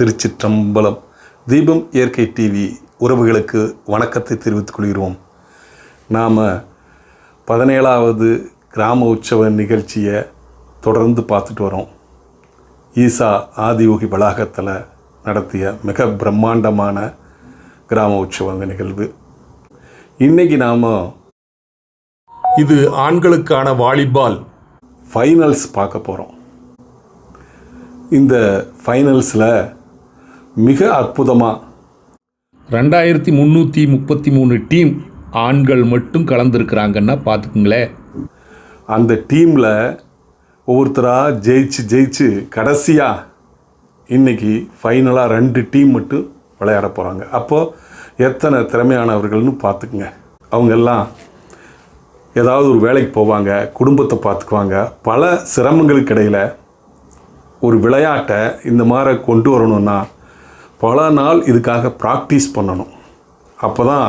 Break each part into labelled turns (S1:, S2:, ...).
S1: திருச்சிற்றம்பலம். தீபம் இயற்கை டிவி உறவுகளுக்கு வணக்கத்தை தெரிவித்துக் கொள்கிறோம். நாம் 17வது கிராம உற்சவ நிகழ்ச்சியை தொடர்ந்து பார்த்துட்டு வரோம். ஈசா ஆதியோகி வளாகத்தில் நடத்திய மிக பிரம்மாண்டமான கிராம உற்சவ நிகழ்வு. இன்றைக்கி நாம் இது ஆண்களுக்கான வாலிபால் ஃபைனல்ஸ் பார்க்க போகிறோம். இந்த ஃபைனல்ஸில் மிக அற்புதமாக
S2: 2333 டீம் ஆண்கள் மட்டும் கலந்துருக்குறாங்கன்னா பார்த்துக்குங்களேன்.
S1: அந்த டீமில் ஒவ்வொருத்தராக ஜெயிச்சு கடைசியாக இன்றைக்கி ஃபைனலாக 2 டீம் மட்டும் விளையாட போகிறாங்க. அப்போது எத்தனை திறமையானவர்கள்னு பார்த்துக்குங்க. அவங்கெல்லாம் ஏதாவது ஒரு வேலைக்கு போவாங்க, குடும்பத்தை பார்த்துக்குவாங்க. பல சிரமங்களுக்கு இடையில் ஒரு விளையாட்டை இந்த மாதிரி கொண்டு வரணும்னா பல நாள் இதுக்காக ப்ராக்டிஸ் பண்ணணும். அப்போ தான்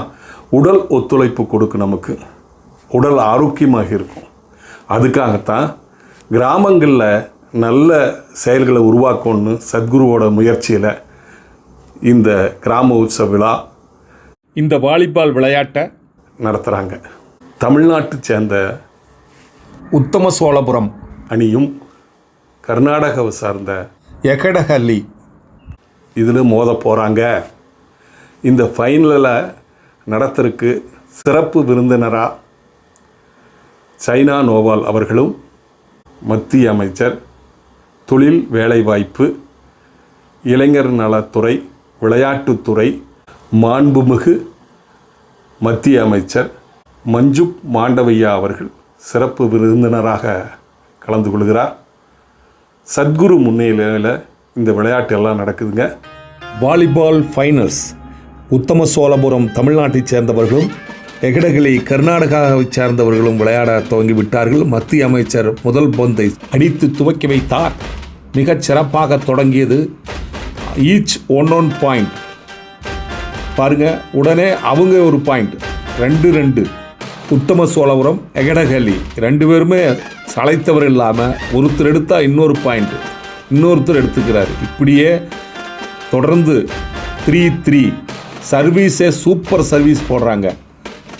S1: உடல் ஒத்துழைப்பு கொடுக்கும், நமக்கு உடல் ஆரோக்கியமாக இருக்கும். அதுக்காகத்தான் கிராமங்களில் நல்ல செயல்களை உருவாக்கணும்னு சத்குருவோட முயற்சியில் இந்த கிராம உற்சவ விழா
S2: இந்த வாலிபால் விளையாட்டை
S1: நடத்துகிறாங்க. தமிழ்நாட்டை சேர்ந்த
S2: உத்தம சோழபுரம்
S1: அணியும் கர்நாடகாவை சார்ந்த
S2: எகடஹள்ளி
S1: இதில் மோத போகிறாங்க. இந்த ஃபைனலில் நடத்துறதுக்கு சிறப்பு விருந்தினராக சைனா நோவால் அவர்களும், மத்திய அமைச்சர், தொழில் வேலைவாய்ப்பு, இளைஞர் நலத்துறை, விளையாட்டுத்துறை, மாண்புமிகு மத்திய அமைச்சர் மஞ்சுப் மாண்டவையா அவர்கள் சிறப்பு விருந்தினராக கலந்து கொள்கிறார். சத்குரு முன்னிலையில் இந்த விளையாட்டு எல்லாம் நடக்குதுங்க.
S2: வாலிபால் ஃபைனல்ஸ் உத்தம சோழபுரம் தமிழ்நாட்டைச் சேர்ந்தவர்களும் எகடஹள்ளி கர்நாடகாவைச் சேர்ந்தவர்களும் விளையாட துவங்கிவிட்டார்கள். மத்திய அமைச்சர் முதல் பந்தை அடித்து துவக்கி வைத்தார். மிகச் சிறப்பாக தொடங்கியது. ஈச் 1 பாயிண்ட் பாருங்கள். உடனே அவங்க ஒரு பாயிண்ட், 2-2. உத்தம சோழபுரம் எகடஹள்ளி 2 பேருமே சளைத்தவர் இல்லாமல் ஒருத்தர் எடுத்தால் இன்னொரு பாயிண்ட் இன்னொருத்தர் எடுத்துக்கிறார். இப்படியே தொடர்ந்து 3-3 சர்வீஸே சூப்பர் சர்வீஸ் போடுறாங்க.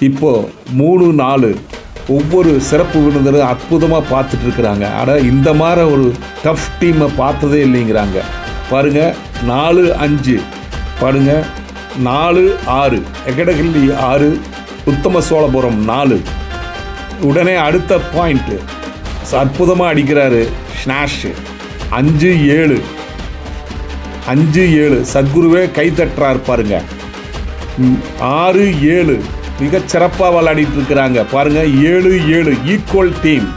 S2: இப்போது 3-4 ஒவ்வொரு சிறப்பு விருந்தினரும் அற்புதமாக பார்த்துட்ருக்குறாங்க. ஆனால் இந்த மாதிரி ஒரு டஃப் டீமை பார்த்ததே இல்லைங்கிறாங்க. பாருங்கள், 4-5 பாருங்கள், 4-6 எகடஹள்ளி 6 உத்தம சோழபுரம் 4. உடனே அடுத்த பாயிண்ட்டு அற்புதமாக அடிக்கிறாரு ஸ்னாஷ். 5-7 5-7 சத்குருவே கை தட்டுறாரு பாருங்க. 6-7 மிகச்சிறப்பாக விளையாடிட்டு இருக்கிறாங்க பாருங்கள். 7-7 ஈக்குவல் டீம்,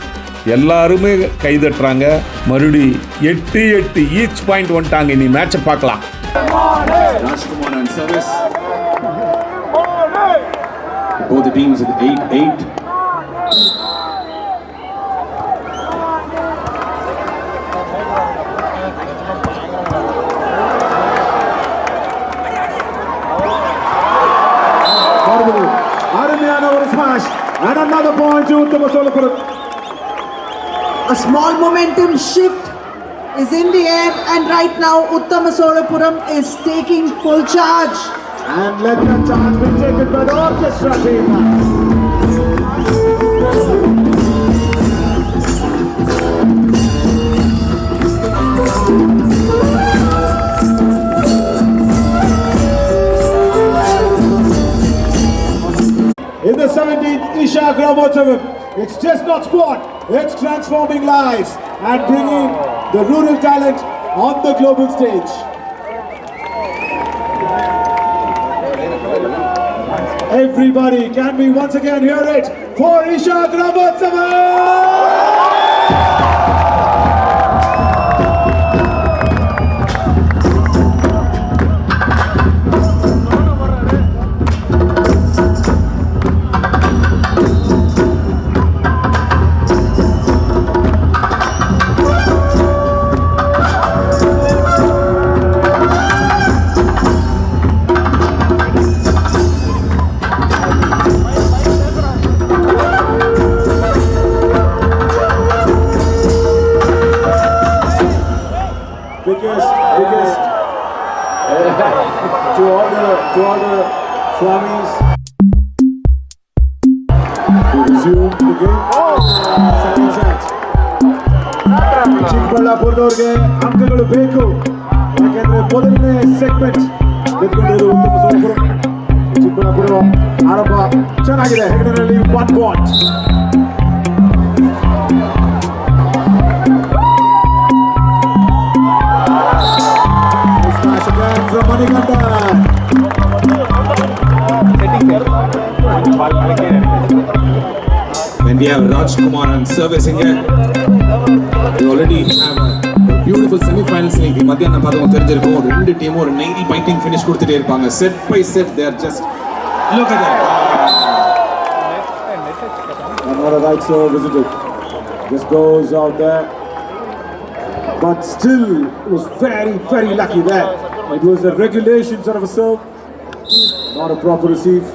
S2: எல்லாருமே கை தட்டுறாங்க. மறுபடி 8-8 ஈச் பாயிண்ட் வந்துட்டாங்க. இனி மேட்சை பார்க்கலாம்.
S3: Both the teams with 8-8.
S4: Aramiana over smash and another point to Uttama Solapuram.
S5: A small momentum shift is in the air, and right now Uttama Solapuram is taking full charge.
S4: And let the charge be taken by the orchestra team. In the 17th Isha Gramotsavam, it's just not sport, it's transforming lives and bringing the rural talent on the global stage. Everybody, can we once again hear it for Isha Gramotsavam? to all the Swamis. To resume the game. Second set. ಚಿಕ್ಕಬಳ್ಳಾಪುರದವ್ರಿಗೆ ಅಂಕಗಳು ಬೇಕು, ಯಾಕೆಂದ್ರೆ ಮೊದಲನೇ segment ಗೆದ್ಕೊಂಡಿರೋ ಉತ್ತಮ ಸೋಲಪುರ. ಚಿಕ್ಕಬಳ್ಳಾಪುರ ಆರಂಭ ಚೆನ್ನಾಗಿದೆ. ಹೆಗಡೆನಲ್ಲಿ 1 point. Smash again from Manikandan.
S3: When we have Rajkumar on servicing it, we already have a beautiful semi-finals இன்னைக்கு மத்தியானம் பார்த்தவங்க தெரிஞ்சிருக்கும். ரெண்டு டீமும் ஒரு 90 பாயிண்டிங் ஃபினிஷ் கொடுத்துட்டே இருப்பாங்க. Set by set they are just look at that.
S4: Another right serve, isn't it? Just goes out there. But still, it was very, very lucky there. It was a regulation sort of a serve, not a proper receive.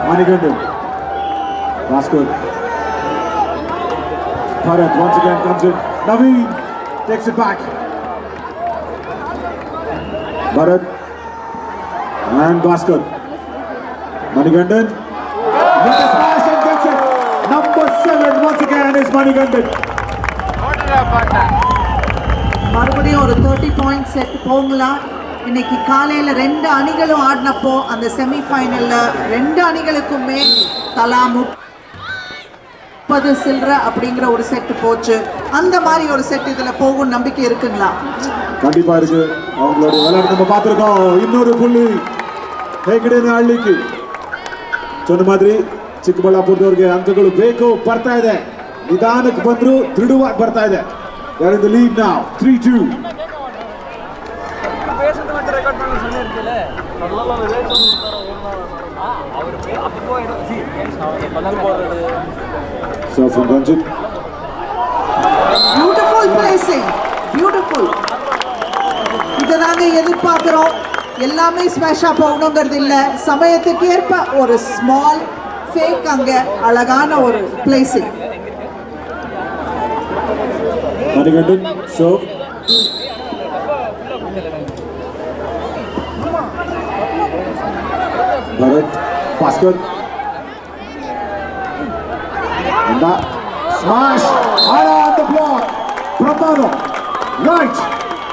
S4: Manikandan. Bhaskar. Bharat once again comes in. Naveen takes it back. Bharat. And Bhaskar. Manikandan. With a smash and gets it. Number 7 once again is Manikandan.
S5: மறுபடியும் ஒரு 30 point set போகலாம். இன்னைக்கு காலையில் 2 அணிகளும் ஆடினப்போ அந்த செமிஃபைனலில் 2 அணிகளுக்குமே தலா 30 சில்ற அப்படிங்கிற ஒரு செட் போச்சு. அந்த மாதிரி ஒரு செட் இதில் போகும் நம்பிக்கை இருக்குங்களா?
S4: கண்டிப்பா இருக்கு. அவங்களோட விளையாட்டு நம்ம பார்த்துருக்கோம். இன்னொரு புள்ளி ಹೆಗ್ಗಡೆನ ಹಳ್ಳಿக்கு. சொன்ன மாதிரி ಚಿಕ್ಕಬಳ್ಳಾಪುರದವ್ರಿಗೆ ಅಂಕಗಳು ಬೇಕು, ಬರ್ತಾ ಇದೆ. ನಿಧಾನಕ್ಕೆ ಬಂದ್ರು ದೃಢವಾಗಿ ಬರ್ತಾ ಇದೆ. They are in the lead now, 3-2. So from Ranjit.
S5: Beautiful placing, beautiful. இதை நாங்கள் எதிர்பார்க்குறோம். எல்லாமே ஸ்மாஷாக போகணுங்கிறது இல்லை, சமயத்துக்கு ஏற்ப ஒரு ஸ்மால் ஃபேக் அங்கே அழகான ஒரு placing.
S4: Manikandan, serve. Bharat, Bhaskar. And that smash, Ara on the block. Pramado, right.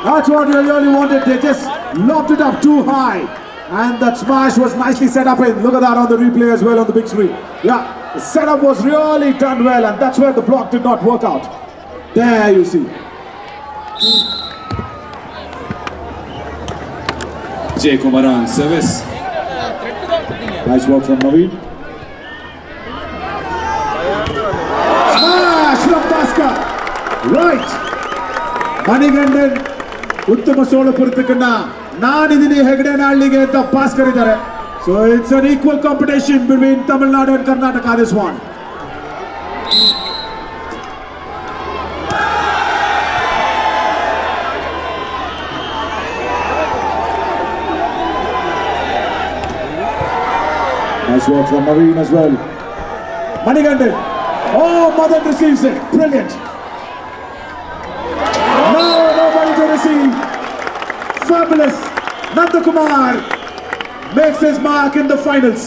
S4: That's what they really wanted. They just lobbed it up too high. And that smash was nicely set up in. Look at that on the replay as well on the big screen. Yeah, the setup was really done well, and that's where the block did not work out. There you see.
S3: Jay Kumar on service.
S4: Nice work from Naveen. Smash from Bhaskar. Right. Manikandan ಉತ್ತಮ ಸೋಲಪುರತಕ್ಕನ್ನ ನಾನಿದ್ದೀನಿ ಹೆಗಡೆನಹಳ್ಳಿಗೆ ಅಂತ ಭಾಸ್ಕರ್ ಇದ್ದಾರೆ. So it's an equal competition between Tamil Nadu and Karnataka this one. Nice work from Naveen as well. Manikandan. Oh, Madan receives it. Brilliant. No, nobody to receive. Fabulous. Nandakumar makes his mark in the finals.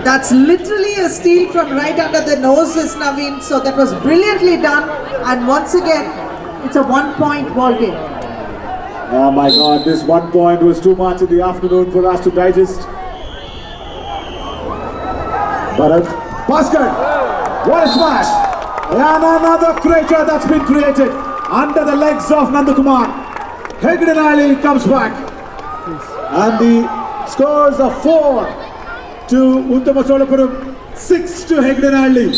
S5: That's literally a steal from right under the noses, Naveen. So that was brilliantly done. And once again, it's a 1-point ball game.
S4: Oh my God, this 1 point was too much in the afternoon for us to digest. Bharat, Bhaskar, what a smash! And another crater that's been created under the legs of Nandakumar. Hegdenali comes back. And the scores are 4 to Uttama Solapuram, 6 to Hegdenali.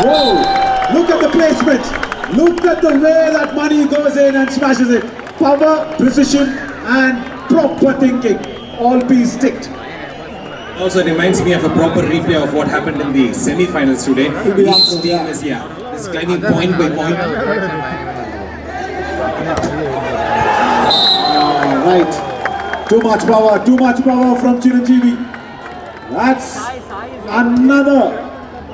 S4: Whoa! Look at the placement. Look at the way that money goes in and smashes it. Power, precision, and proper thinking. All piece ticked.
S3: Also reminds me of a proper replay of what happened in the semi-finals today. Each team is is climbing point by point.
S4: Right. Too much power from Chiranjeevi. That's another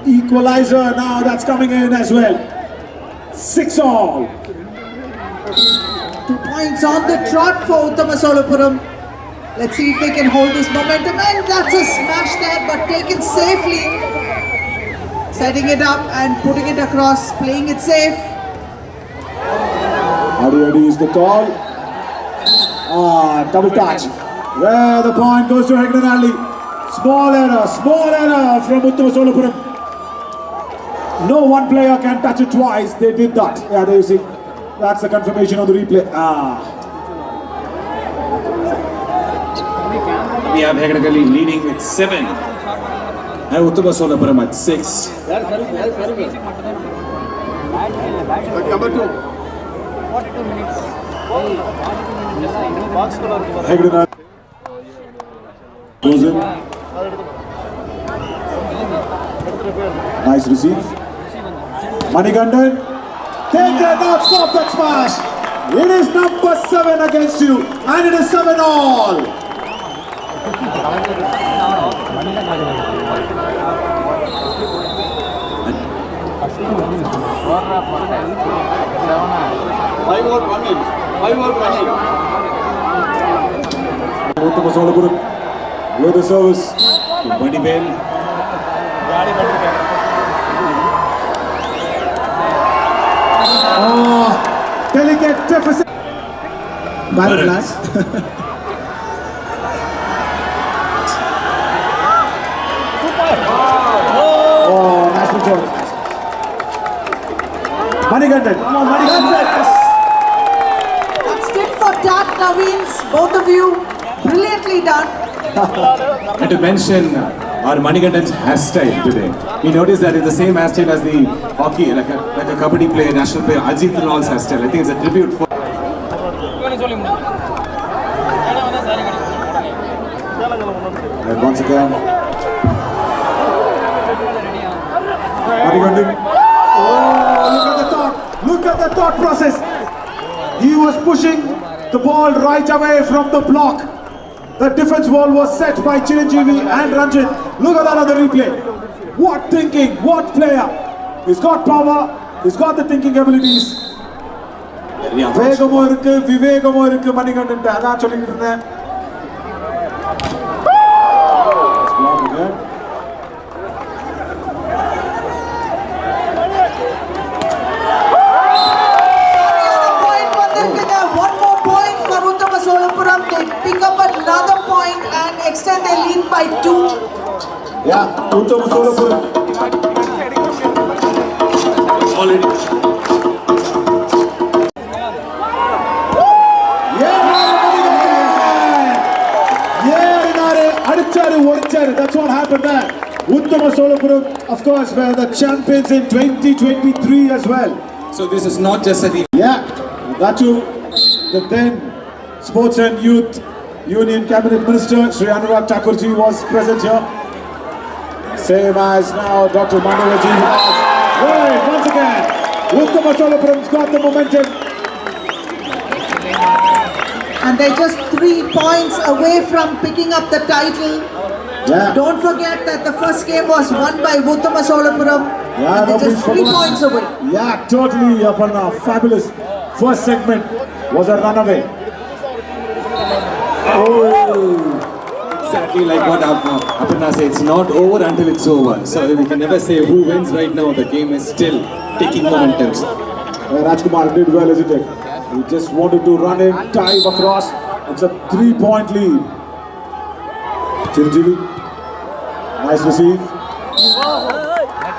S4: equalizer now that's coming in as well. 6-all.
S5: 2 points on the trot for Uttamasolapuram. Let's see if they can hold this momentum. And that's a smash there, but taken safely. Setting it up and putting it across, playing it safe.
S4: Adi is the call. Double touch. Where the point goes to Hegdenalli. Small error from Uttamasolapuram. No one player can touch it twice. They did that. Yeah, there you see. That's the confirmation of the replay.
S3: We have Hegdenalli leading with 7. And Uttamasolapuram at 6.
S4: Hegdenalli goes in. Nice receive. Manikandan. They cannot stop that smash. It is number 7 against you. And it is 7-all. Uttamasolapuram with the service.
S3: Vadivel.
S4: Delicate deficit. Bad pass. Nice control. Manikandan. Come on, Manikandan.
S5: That's tit for tat, Naveens. Both of you, brilliantly done.
S3: And to mention our Manikandan's hairstyle today. We noticed that it's the same hairstyle as the hockey, like a kabaddi player, national player, Ajit Lal's hairstyle. I think it's a tribute for.
S4: And once again. Manikandan. Look at the thought process. He was pushing the ball right away from the block. The defense wall was set by Chiranjeevi and Ranjit. Look at that on the replay. What thinking, what player. He's got power, he's got the thinking abilities. வேகமும் இருக்கு விவேகமும் இருக்கு மணிகண்டன் அதான் சொல்லிட்டு இருந்தேன்.
S5: One more point for Uttamasolapuram. They pick up another point and extend their lead by 2.
S4: Yeah, Uttamasolapuram.
S3: Already.
S4: That's what happened there. Uttamasolapuram, of course, were the champions in 2023 as well.
S3: So this is not just a
S4: Yeah, that too. The then Sports and Youth Union Cabinet Minister Sri Anurag Thakurji was present here. Same as now Dr. Mandavaji. Right, once again, Uttamasolapuram's got the momentum.
S5: And they're just 3 points away from picking up the title.
S4: Yeah.
S5: Don't forget that the first game was won by Uttamasolapuram.
S4: Yeah,
S5: They're just 3 points away.
S4: Yeah, totally up on a fabulous first segment was a runaway. Oh,
S3: exactly like what Aparna said. It's not over until it's over. So we can never say who wins right now. The game is still taking momentum.
S4: Rajkumar did well, isn't it? He just wanted to run in, dive across. It's a 3-point lead. Chiranjeevi, nice receive.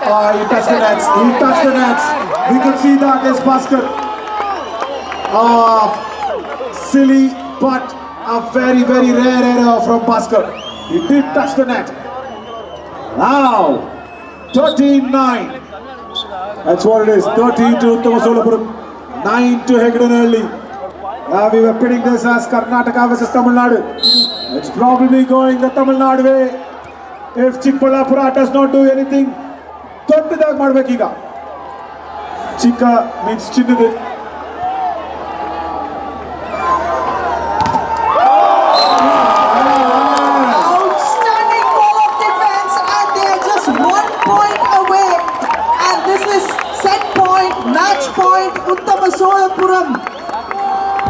S4: Oh, he touched the nets. He touched the nets. We could see that as basket. Silly, but a very, very rare error from Bhaskar. He did touch the net. Now, 13-9. That's what it is. 13 to Uttamasolapuram, 9 to Hegdenalli. We were pitting this as Karnataka versus Tamil Nadu. It's probably going the Tamil Nadu way if Chikballapura does not do anything. Thottidag madbekiga. Chikka means chinnadu.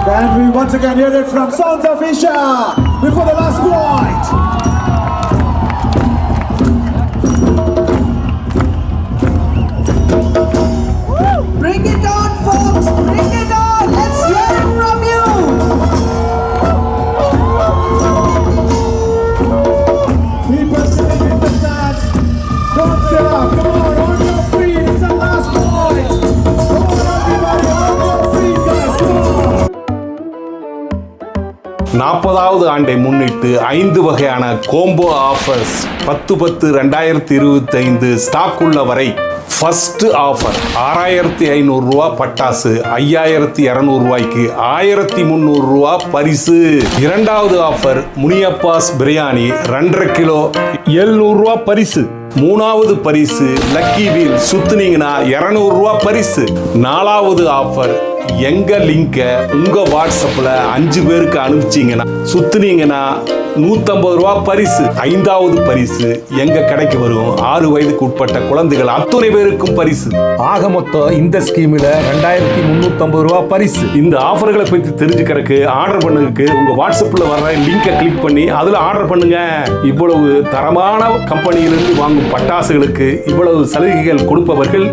S4: Can we once again hear it from Sons of Isha before the last point?
S5: Bring it on, folks! Bring it on! Let's hear it from you!
S4: People sitting in the stands, don't sit up. Come on your feet. It's the last point. Come on, everybody, on your feet, guys. Come on.
S2: 40வது ஆண்டை முன்னிட்டு 5 வகையான combo offers 10/10/2025 stock உள்ள வரை. First offer 6500 ரூபா பட்டாசு, 5200 ரூபாய்க்கு 1300 ரூபா பரிசு. இரண்டாவது ஆஃபர் முனியப்பாஸ் பிரியாணி 2.5 கிலோ 700 ரூபா பரிசு. மூணாவது பரிசு லக்கி வீல் சுத்துனீங்கன்னா 200 ரூபா பரிசு. நாலாவது ஆஃபர் எங்க லிங்க உங்க வாட்ஸ்அப்ல 5 பேருக்கு அனுப்பிச்சீங்கன்னா சுத்துனீங்கன்னா 150 ரூபா பரிசு. ஐந்தாவது பரிசு எங்க கடைக்கு வரும் 6 வயதுக்கு உட்பட்ட குழந்தைகள் அத்தனை பேருக்கும் பரிசு. ஆக மொத்தம் இந்த ஸ்கீம்ல 2350 ரூபா பரிசு. இந்த ஆஃபர்களை பத்தி தெரிஞ்சுக்கிறதுக்கு ஆர்டர் பண்ணுறதுக்கு உங்க வாட்ஸ்அப்ல வர்ற லிங்கை கிளிக் பண்ணி அதுல ஆர்டர் பண்ணுங்க. இவ்வளவு தரமான கம்பெனியிலிருந்து வாங்கும் பட்டாசுகளுக்கு இவ்வளவு சலுகைகள் கொடுப்பவர்கள்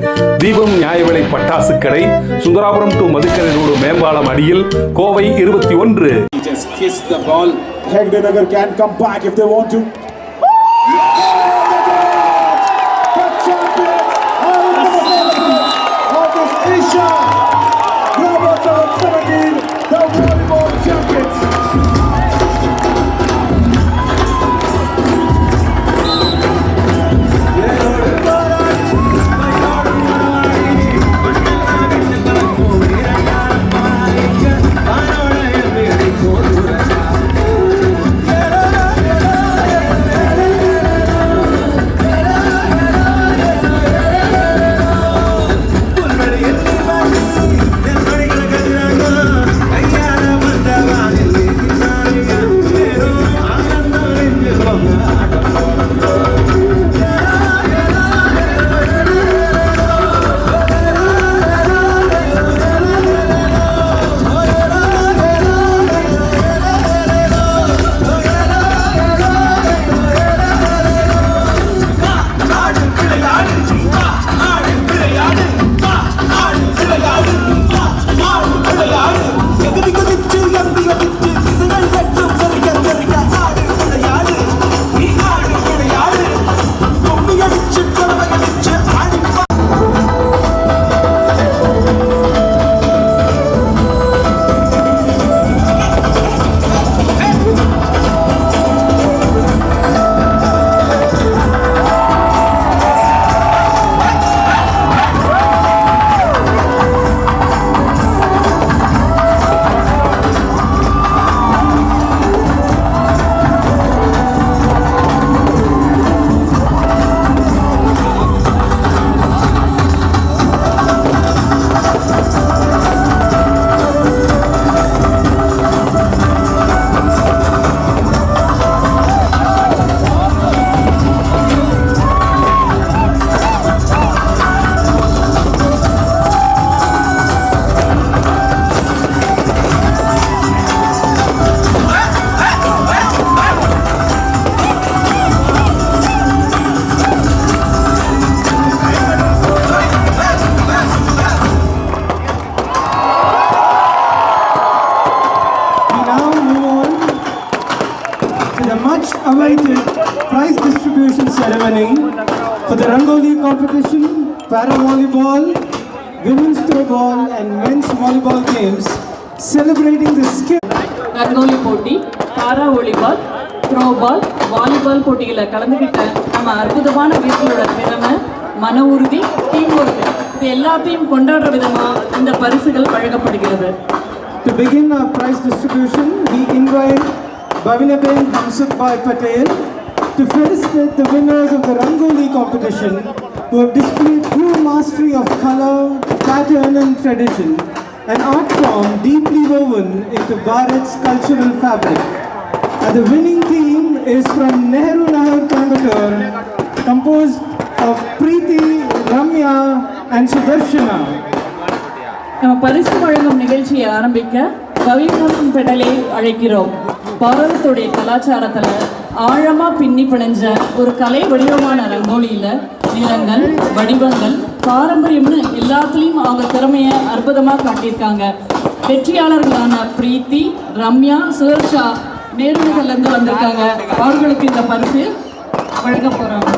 S2: தீபம் நியாய விலை பட்டாசு கடை, சுந்தராபுரம் டு மதுக்கரை ரோடு மேம்பாலம் அடியில், Kovai 21.
S3: He just kissed the ball.
S4: Hegdanagar can come back if they want to. The champions of this Isha Global 17, the volleyball champions.
S6: awaited prize distribution ceremony for the Rangoli competition, para volleyball, women's throw ball and men's volleyball games, celebrating the skill.
S7: Rangoli போட்டி, பாரா volleyball, throw ball, volleyball போட்டிகளை கலந்துக்கிட்ட நம்ம அற்புதமான வீரர்களோட திறமை, மன உறுதி, team work இது எல்லாத்தையும் கொண்டாடுற விதமாக இந்த பரிசுகள் வழங்கப்படுகிறது.
S6: To begin our prize distribution, we invite Bhavinaben Hamsukbhai Patel to felicitate the winners of the Rangoli competition who have displayed true mastery of color, pattern and tradition, an art form deeply woven into Bharat's cultural fabric. And the winning team is from Nehru Nagar Coimbatore, composed of Preeti, Ramya and Sudarshana.
S7: நம்ம பரிசு வழங்கும் நிகழ்ச்சியை ஆரம்பிக்க பவித்ரம் பெடலை அழைக்கிறோம். பாரதத்துடைய கலாச்சாரத்தில் ஆழமாக பின்னி பிணைஞ்ச ஒரு கலை வடிவமான ரங்கோலியில் நிறங்கள், வடிவங்கள், பாரம்பரியம்னு எல்லாத்துலேயும் அவங்க திறமையை அற்புதமாக காட்டியிருக்காங்க. வெற்றியாளர்களான பிரீத்தி, ரம்யா, சுதர்ஷா நேருநகர்லேருந்து வந்திருக்காங்க. அவர்களுக்கு இந்த பரிசு வழங்க போகிறாங்க.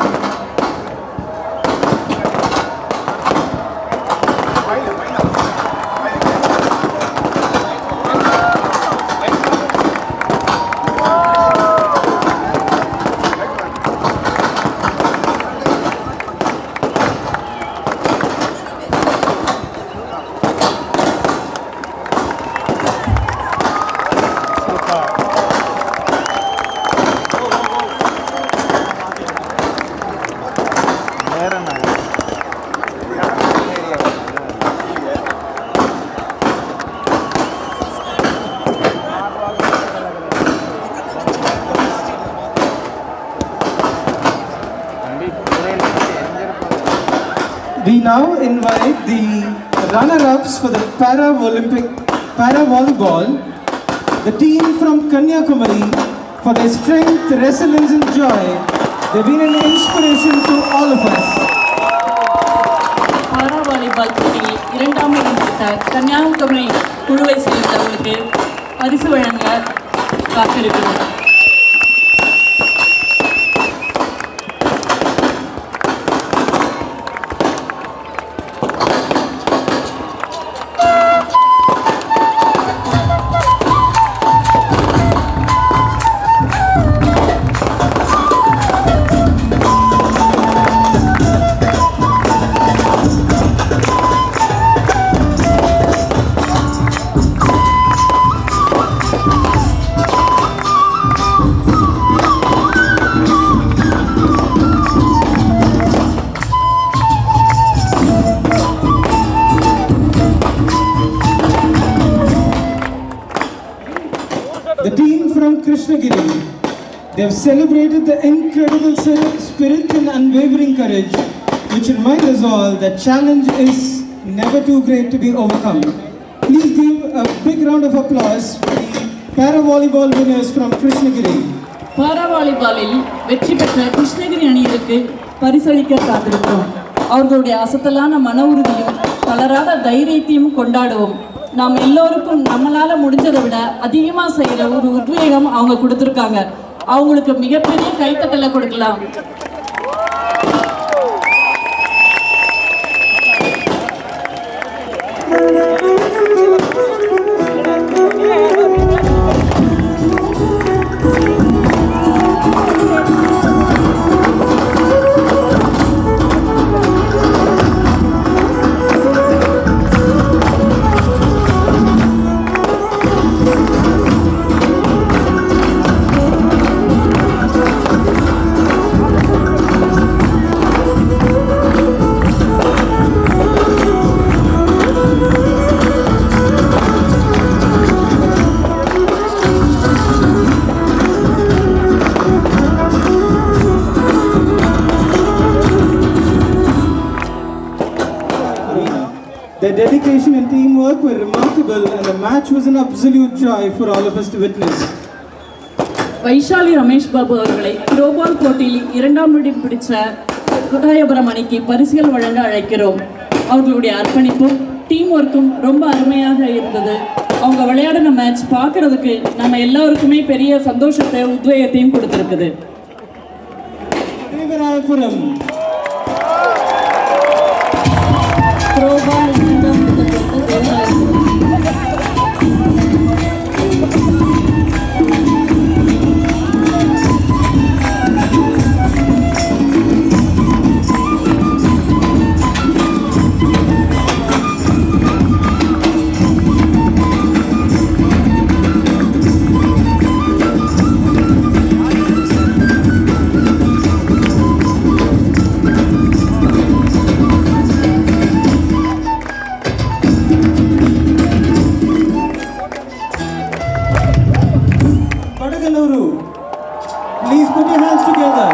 S6: We now invite the runner-ups for the Para-Volleyball, the team from Kanyakumari, for their strength, resilience and joy. They've been an inspiration to all of us.
S7: Para volleyball போட்டியில் 2ஆம் இடம் பிடித்த கன்னியாகுமரி குழுவை சேர்ந்தவர்களுக்கு பரிசு வழங்க காத்திருக்கிறோம்.
S6: The team from Krishnagiri, they have celebrated the incredible spirit and unwavering courage, which remind us all that challenge is never too great to be overcome. Please give a big round of applause for the Para-Volleyball winners from Krishnagiri.
S7: பாரா வாலிபாலில் வெற்றி பெற்ற கிருஷ்ணகிரி அணியிற்கு பரிசளிக்க காத்திருக்கிறோம். அவர்களுடைய அசத்தலான மன உறுதியும் தளராத தைரியத்தையும் கொண்டாடுவோம். நாம் எல்லோருக்கும் நம்மளால் முடிஞ்சதை விட அதிகமாக செய்கிற ஒரு உத்வேகம் அவங்க கொடுத்துருக்காங்க. அவங்களுக்கு மிகப்பெரிய கைத்தட்டலை கொடுக்கலாம்.
S6: Their dedication and teamwork were remarkable and the match was an absolute joy for all of us to witness.
S7: Vaishali Ramesh Babu அவர்களை த்ரோபால் போட்டியில் 2ஆம் இடம் பிடிச்ச குடாயபுரம் அணிக்கு பரிசுகள் வழங்க அழைக்கிறோம். அவர்களுடைய அர்ப்பணிப்பும் டீம் ஒர்க்கும் ரொம்ப அருமையாக இருந்தது. அவங்க விளையாடின மேட்ச் பார்க்கறதுக்கு நம்ம எல்லாருக்குமே பெரிய சந்தோஷத்தை உத்வேகத்தையும் கொடுத்துருக்குது.
S6: Devarayapuram
S7: throwball
S6: Please put your hands together.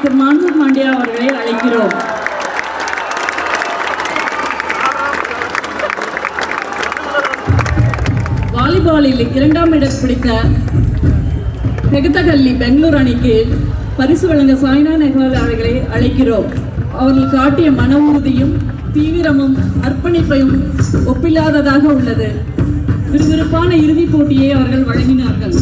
S7: திரு மான்சூர் மாண்டியா அவர்களை அழைக்கிறோம். வாலிபாலில் 2ஆம் இடம் பிடித்த பெகத்தகல்லி பெங்களூர் அணிக்கு பரிசு வழங்க சாய்னா நெஹ்வால் அவர்களை அழைக்கிறோம். அவர்கள் காட்டிய மன உறுதியும் தீவிரமும் அர்ப்பணிப்பையும் ஒப்பில்லாததாக உள்ளது. விறுவிறுப்பான இறுதிப் போட்டியை அவர்கள் வழங்கினார்கள்.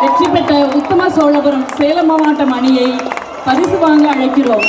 S7: வெற்றி பெற்ற உத்தம சோழபுரம் சேலம் மாவட்டம் அணியை பரிசு வாங்க அழைக்கிறோம்.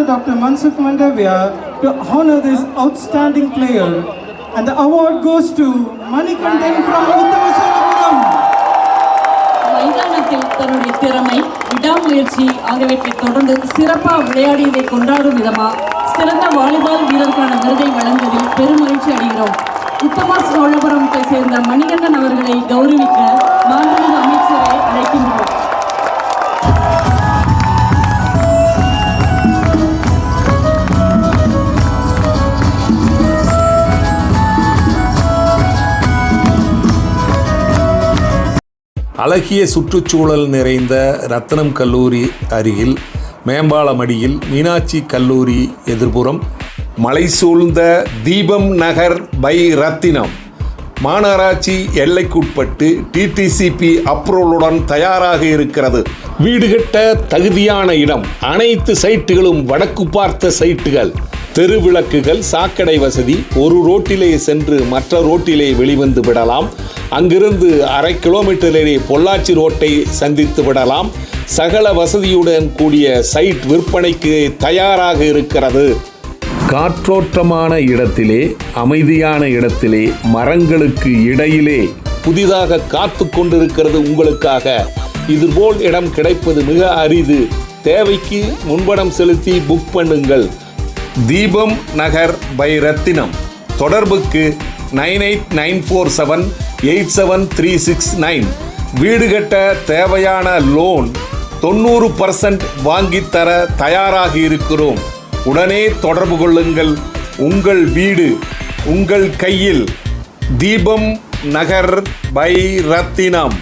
S6: Dr. Mansukh Mandavia to honor this outstanding player, and the award goes to Manikandan from Uttamasalam.
S7: மைதானத்தில் தன்னுடைய திறமை, விடாமுயற்சி ஆகியவற்றை தொடர்ந்து சிறப்பாக விளையாடியதை கொண்டாடும் விதமாக சிறந்த வாலிபால் வீரருக்கான விருதை வழங்குவதில் பெருமகிழ்ச்சி அடைகிறோம். உத்தமா சோழபுரத்தை சேர்ந்த மணிகண்டன் அவர்களை கௌரவிக்க மாண்புமிகு அமைச்சரை அழைக்கின்றோம்.
S2: அழகிய சுற்றுச்சூழல் நிறைந்த ரத்னம் கல்லூரி அருகில் மேம்பாலமடியில் மீனாட்சி கல்லூரி எதிர்ப்புறம் மலை சூழ்ந்த தீபம் நகர் பை ரத்தினம் மாநகராட்சி எல்லைக்குட்பட்டு டிடிசிபி அப்ரூவலுடன் தயாராக இருக்கிறது. வீடு கட்ட தகுதியான இடம். அனைத்து சைட்டுகளும் வடக்கு பார்த்த சைட்டுகள். தெருவிளக்குகள், சாக்கடை வசதி. ஒரு ரோட்டிலே சென்று மற்ற ரோட்டிலே வெளிவந்து விடலாம். அங்கிருந்து 1/2 கிலோமீட்டரிலே பொள்ளாச்சி ரோட்டை சந்தித்து விடலாம். சகல வசதியுடன் கூடிய சைட் விற்பனைக்கு தயாராக இருக்கிறது. காற்றோட்டமான இடத்திலே, அமைதியான இடத்திலே, மரங்களுக்கு இடையிலே புதிதாக காத்து கொண்டிருக்கிறது உங்களுக்காக. இதுபோல் இடம் கிடைப்பது மிக அரிது. தேவைக்கு முன்பணம் செலுத்தி புக் பண்ணுங்கள். தீபம் நகர் பை ரத்தினம். தொடர்புக்கு 9894787369. வீடு கட்ட தேவையான லோன் 90% வாங்கித்தர தயாராக இருக்கிறோம். உடனே தொடர்பு கொள்ளுங்கள். உங்கள் வீடு உங்கள் கையில். தீபம் நகர் பை ரத்தினம்.